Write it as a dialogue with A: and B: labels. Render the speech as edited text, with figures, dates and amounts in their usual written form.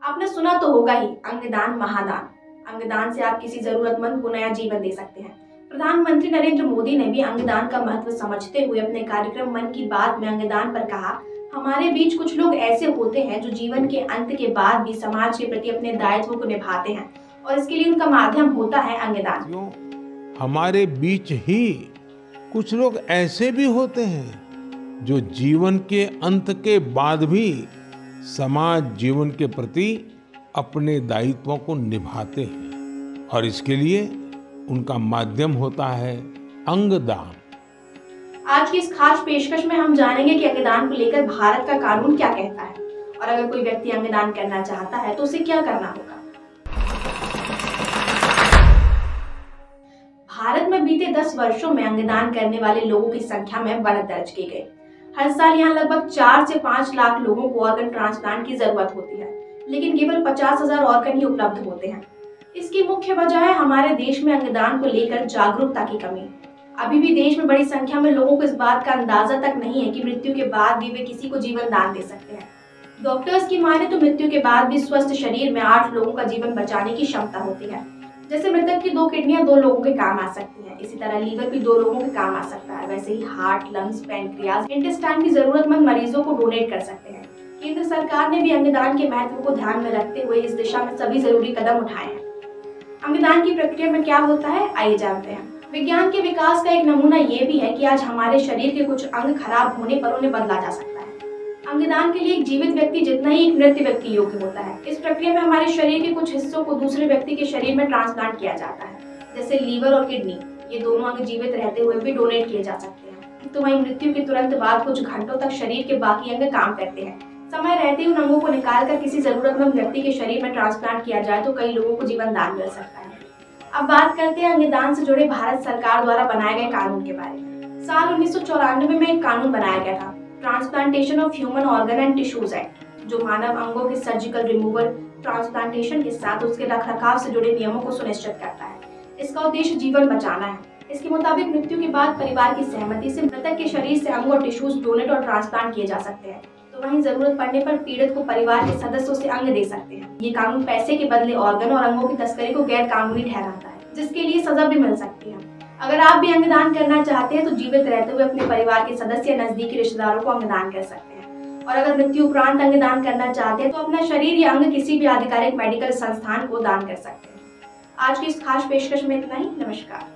A: आपने सुना तो होगा ही, अंगदान महादान। अंगदान से आप किसी जरूरतमंद को नया जीवन दे सकते हैं। प्रधानमंत्री नरेंद्र मोदी ने भी अंगदान का महत्व समझते हुए अपने कार्यक्रम मन की बात में अंगदान पर कहा, हमारे बीच कुछ लोग ऐसे होते हैं जो जीवन के अंत के बाद भी समाज के प्रति अपने दायित्व को निभाते हैं और इसके लिए उनका माध्यम होता है अंगदान।
B: हमारे बीच ही कुछ लोग ऐसे भी होते हैं जो जीवन के अंत के बाद भी समाज जीवन के प्रति अपने दायित्वों को निभाते हैं और इसके लिए उनका माध्यम होता है अंगदान।
A: आज की इस खास पेशकश में हम जानेंगे कि अंगदान को लेकर भारत का कानून क्या कहता है और अगर कोई व्यक्ति अंगदान करना चाहता है तो उसे क्या करना होगा। भारत में बीते 10 वर्षों में अंगदान करने वाले लोगों की संख्या में बढ़त दर्ज की गई। हर साल यहाँ लगभग 4 से 5 लाख लोगों को ऑर्गन ट्रांसप्लांट की जरूरत होती है, लेकिन केवल 50,000 ऑर्गन ही उपलब्ध होते हैं। इसकी मुख्य वजह है हमारे देश में अंगदान को लेकर जागरूकता की कमी। अभी भी देश में बड़ी संख्या में लोगों को इस बात का अंदाजा तक नहीं है कि मृत्यु के बाद भी वे किसी को जीवन दान दे सकते हैं। डॉक्टर्स की माने तो मृत्यु के बाद भी स्वस्थ शरीर में 8 लोगों का जीवन बचाने की क्षमता होती है। जैसे मृतक की 2 किडनियां 2 लोगों के काम आ सकती हैं, इसी तरह लीवर भी 2 लोगों के काम आ सकता है। वैसे ही हार्ट, लंग्स, पैनक्रियाज, इंटेस्टाइन भी जरूरतमंद मरीजों को डोनेट कर सकते हैं। केंद्र सरकार ने भी अंगदान के महत्व को ध्यान में रखते हुए इस दिशा में सभी जरूरी कदम उठाए हैं। अंगदान की प्रक्रिया में क्या होता है, आइए जानते हैं। विज्ञान के विकास का एक नमूना ये भी है कि आज हमारे शरीर के कुछ अंग खराब होने पर उन्हें बदला जा सकता है। अंगदान के लिए एक जीवित व्यक्ति जितना ही एक मृत व्यक्ति योग्य होता है। इस प्रक्रिया में हमारे शरीर के कुछ हिस्सों को दूसरे व्यक्ति के शरीर में ट्रांसप्लांट किया जाता है, जैसे लीवर और किडनी। ये दोनों अंग जीवित रहते हुए भी डोनेट किए जा सकते हैं। तो वहीं मृत्यु के तुरंत बाद कुछ घंटों तक शरीर के बाकी अंग काम करते हैं। समय रहते ही उन अंगों को निकालकर किसी जरूरतमंद व्यक्ति के शरीर में ट्रांसप्लांट किया जाए तो कई लोगों को जीवन दान मिल सकता है। अब बात करते हैं अंगदान से जुड़े भारत सरकार द्वारा बनाए गए कानून के बारे में। साल 1994 में एक कानून बनाया गया था, transplantation of human organ and tissues act, जो मानव अंगों के सर्जिकल रिमूवल, ट्रांसप्लांटेशन के साथ उसके रखरखाव से जुड़े नियमों को सुनिश्चित करता है। इसका उद्देश्य जीवन बचाना है। इसके मुताबिक मृत्यु के बाद परिवार की सहमति से मृतक के शरीर से अंग और टिश्यूज डोनेट और ट्रांसप्लांट किए जा सकते हैं। तो वहीं जरूरत पड़ने पर पीड़ित को परिवार के सदस्यों से अंग दे सकते हैं। ये कानून पैसे के बदले ऑर्गन और अंगों की तस्करी को गैर कानूनी ठहराता है, जिसके लिए सजा भी मिल सकती है। अगर आप भी अंगदान करना चाहते हैं तो जीवित रहते हुए अपने परिवार के सदस्य या नजदीकी रिश्तेदारों को अंगदान कर सकते हैं। और अगर मृत्यु उपरांत अंगदान करना चाहते हैं तो अपना शरीर या अंग किसी भी आधिकारिक मेडिकल संस्थान को दान कर सकते हैं। आज की इस खास पेशकश में इतना ही। नमस्कार।